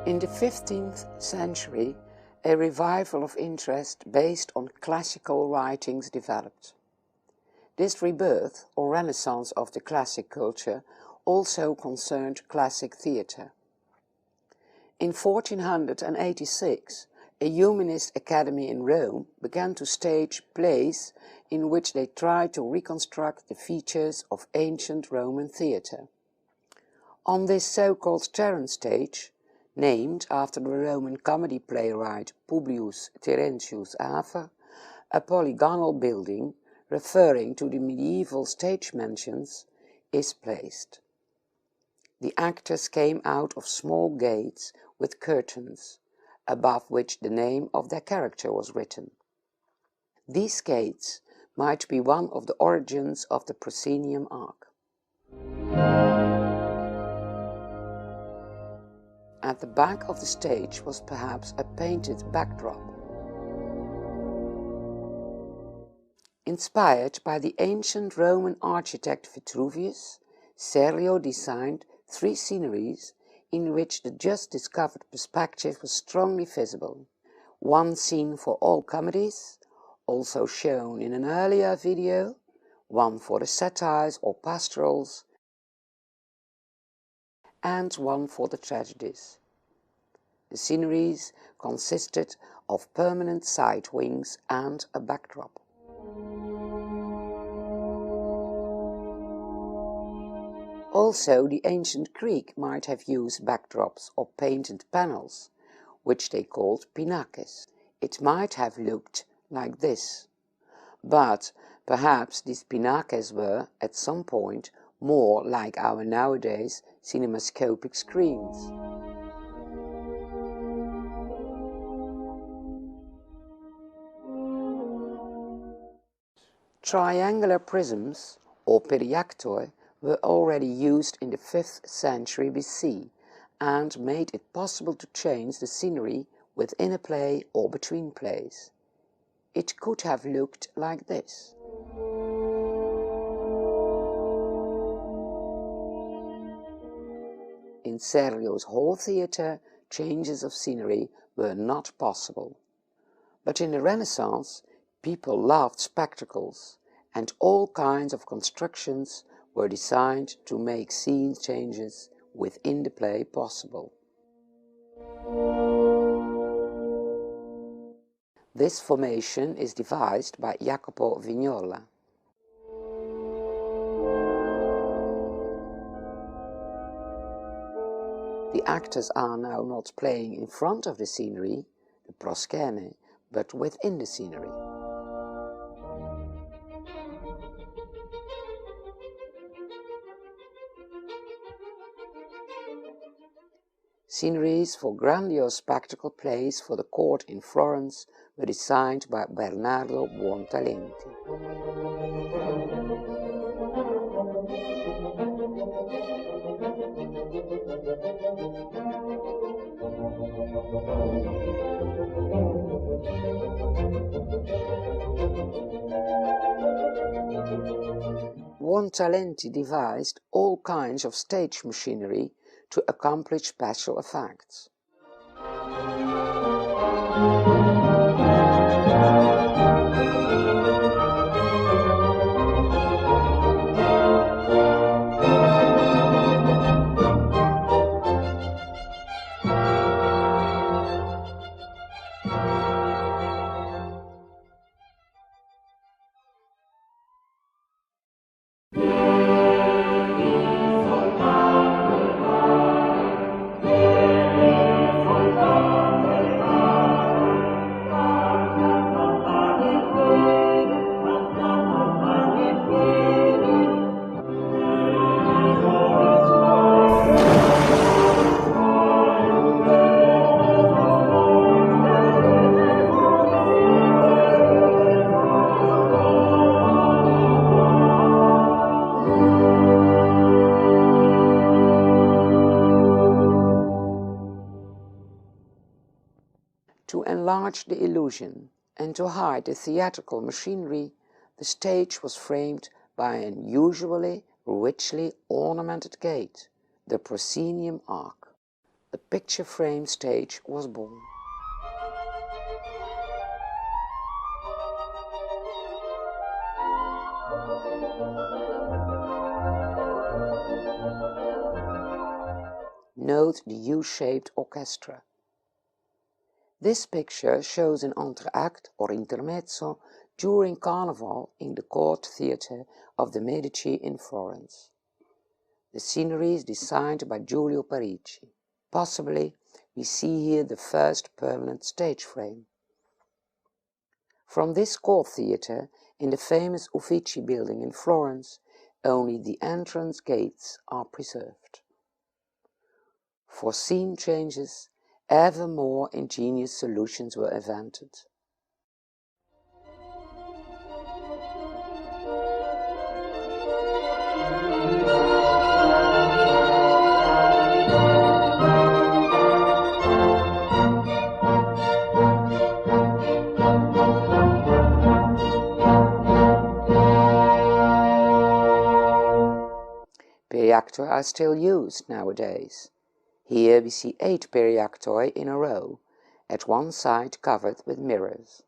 In the 15th century, a revival of interest based on classical writings developed. This rebirth or renaissance of the classic culture also concerned classic theatre. In 1486, a humanist academy in Rome began to stage plays in which they tried to reconstruct the features of ancient Roman theatre. On this so-called Terran stage, named after the Roman comedy playwright Publius Terentius Afer, a polygonal building, referring to the medieval stage mansions, is placed. The actors came out of small gates with curtains, above which the name of their character was written. These gates might be one of the origins of the proscenium arch. At the back of the stage was perhaps a painted backdrop. Inspired by the ancient Roman architect Vitruvius, Serlio designed 3 sceneries in which the just discovered perspective was strongly visible. One scene for all comedies, also shown in an earlier video, one for the satires or pastorals, and one for the tragedies. The sceneries consisted of permanent side wings and a backdrop. Also, the ancient Greek might have used backdrops or painted panels, which they called pinakes. It might have looked like this, but perhaps these pinakes were, at some point, more like our nowadays cinemascopic screens. Triangular prisms, or periactoi, were already used in the 5th century BC and made it possible to change the scenery within a play or between plays. It could have looked like this. In Serlio's Hall Theatre, changes of scenery were not possible. But in the Renaissance, people loved spectacles, and all kinds of constructions were designed to make scene changes within the play possible. This formation is devised by Jacopo Vignola. The actors are now not playing in front of the scenery, the proskene, but within the scenery. Sceneries for grandiose spectacle plays for the court in Florence were designed by Bernardo Buontalenti. Buontalenti devised all kinds of stage machinery to accomplish special effects. To enlarge the illusion and to hide the theatrical machinery, the stage was framed by an usually richly ornamented gate, the proscenium arch. the picture frame stage was born. Note the U-shaped orchestra. This picture shows an entr'acte or intermezzo during Carnival in the court theatre of the Medici in Florence. The scenery is designed by Giulio Parigi. Possibly, we see here the first permanent stage frame. From this court theatre, in the famous Uffizi building in Florence, only the entrance gates are preserved. For scene changes, ever more ingenious solutions were invented. Periactoi are still used nowadays. Here we see 8 periactoi in a row, at one side covered with mirrors.